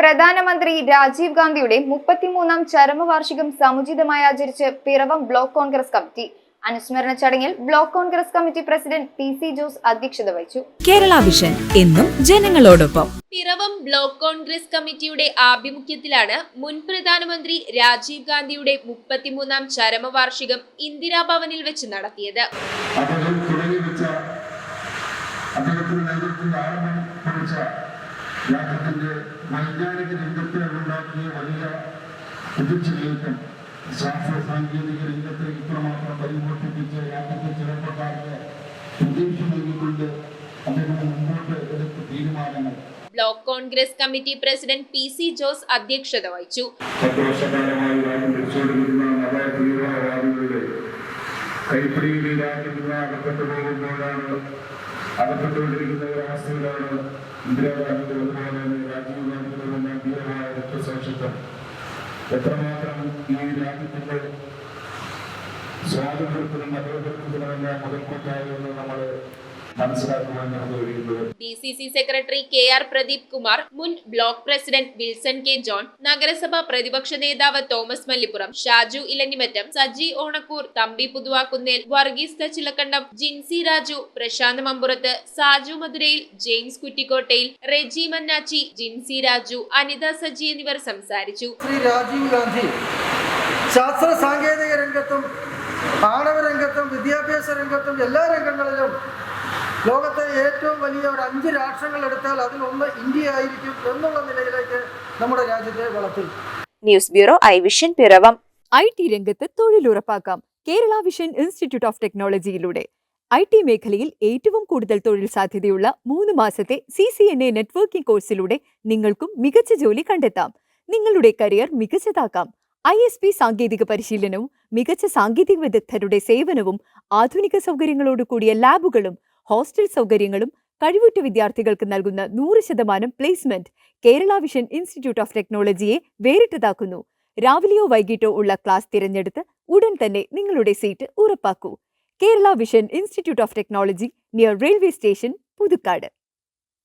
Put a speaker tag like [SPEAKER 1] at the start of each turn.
[SPEAKER 1] പ്രധാനമന്ത്രി രാജീവ് ഗാന്ധിയുടെ 33ാം ചരമവാർഷികം സമുചിതമായി ആചരിച്ച് Piravom block Congress committee. അനുസ്മരണ ചടങ്ങിൽ block Congress committee president PC. Jose അധ്യക്ഷത വഹിച്ചു.
[SPEAKER 2] കേരള വിഷൻ എന്നും ജനങ്ങളോടൊപ്പം.
[SPEAKER 3] പിറവം ബ്ലോക്ക് കോൺഗ്രസ് കമ്മിറ്റിയുടെ ആഭിമുഖ്യത്തിലാണ് മുൻ പ്രധാനമന്ത്രി രാജീവ് ഗാന്ധിയുടെ 33ാം ചരമവാർഷികം ഇന്ദിരാഭവനിൽ വെച്ച് നടത്തിയത്.
[SPEAKER 4] രാജ്യത്തിന്റെ വൈജ്ഞാനിക രംഗത്തെ ഉണ്ടാക്കിയ വലിയ കുതിച്ചുകയറ്റം, ശാസ്ത്ര സാങ്കേതിക രംഗത്തെ ഇത്രമാത്രം പരിപോഷിപ്പിച്ച രാജ്യത്തെ ചെറുപ്പക്കാർക്ക് പ്രതീക്ഷ നൽകിക്കൊണ്ട് അദ്ദേഹം മുമ്പോട്ട് എടുത്ത തീരുമാനങ്ങൾ.
[SPEAKER 3] Block Congress committee president PC. Jose അധ്യക്ഷത വഹിച്ചു.
[SPEAKER 4] 10 വർഷക്കാലമായി രാജ്യം ഭരിച്ചുകൊണ്ടിരിക്കുന്ന നവതീവ്രവാദികളുടെ കൈപ്പിടിയിൽ രാജ്യത്തിന് അകപ്പെട്ടു പോകുമ്പോഴാണ്, അകപ്പെട്ടുകൊണ്ടിരിക്കുന്ന ഒരവസ്ഥയിലാണ് ഇന്ദിരാഗാന്ധിയുടെ അതുപോലെ രാജീവ് ഗാന്ധിയുടെ ധീരമായ രക്തസാക്ഷിത്വം എത്രമാത്രം ഈ രാജ്യത്തിന്റെ സ്വാതന്ത്ര്യത്തിനും മതേതരത്വത്തിനുമെല്ലാം മുതൽക്കൂട്ടായെന്ന് നമ്മൾ മനസ്സിലാക്കുവാൻ നമുക്ക് കഴിയുന്നത്.
[SPEAKER 3] DCC secretary KR Pradeep Kumar, മുൻ block president Wilson K John, നഗരസഭ പ്രതിപക്ഷ നേതാവ് തോമസ് മല്ലിപ്പുറം, ഷാജു ഇലഞ്ഞിമറ്റം, സജി ഓണക്കൂർ, തമ്പി പുതുവാക്കുന്നേൽ, വർഗീസ് തച്ചിലക്കണ്ടം, ജിൻസി രാജു, പ്രശാന്ത് മമ്പുറത്ത്, സാജു മധുരയിൽ, ജെയിംസ് കുറ്റിക്കോട്ടയിൽ, റെജി മന്നാച്ചി, ജിൻസി രാജു, അനിത സജി എന്നിവർ സംസാരിച്ചു.
[SPEAKER 5] ശ്രീ രാജീവ് ഗാന്ധി ശാസ്ത്ര സാങ്കേതിക രംഗത്തും ആണവ രംഗത്തും വിദ്യാഭ്യാസ രംഗത്തും എല്ലാ രംഗങ്ങളിലും ലോകത്തെ ഏറ്റവും വലിയ ഒരു 5 രാഷ്ട്രങ്ങൾ എടുത്താൽ അതിലൊന്ന് ഇന്ത്യ ആയിരിക്കും എന്നുള്ള നിലയിലേക്ക് നമ്മുടെ രാജ്യത്തെ വളർത്തി.
[SPEAKER 6] News bureau I vision Piravom.
[SPEAKER 2] IT രംഗത്ത് തൊഴിലുറപ്പാക്കാം കേരള വിഷൻ ഇൻസ്റ്റിറ്റ്യൂട്ട് ഓഫ് ടെക്നോളജിയിലൂടെ. IT മേഖലയിൽ ഏറ്റവും കൂടുതൽ തൊഴിൽ സാധ്യതയുള്ള 3 മാസത്തെ CCNA നെറ്റ്വർക്കിംഗ് കോഴ്സിലൂടെ നിങ്ങൾക്കും മികച്ച ജോലി കണ്ടെത്താം. നിങ്ങളുടെ കരിയർ മികച്ചതാക്കാം. ISP സാങ്കേതിക പരിശീലനവും മികച്ച സാങ്കേതിക വിദഗ്ധരുടെ സേവനവും ആധുനിക സൗകര്യങ്ങളോട് കൂടിയ ലാബുകളും ഹോസ്റ്റൽ സൗകര്യങ്ങളും കഴിവുറ്റ വിദ്യാർത്ഥികൾക്ക് നൽകുന്ന 100% placement Kerala vision institute of ടെക്നോളജിയെ വേറിട്ടതാക്കുന്നു. രാവിലെയോ വൈകിട്ടോ ഉള്ള ക്ലാസ് തിരഞ്ഞെടുത്ത് ഉടൻ തന്നെ നിങ്ങളുടെ സീറ്റ് ഉറപ്പാക്കൂ. Kerala vision institute of technology, near railway station, Puthukkad.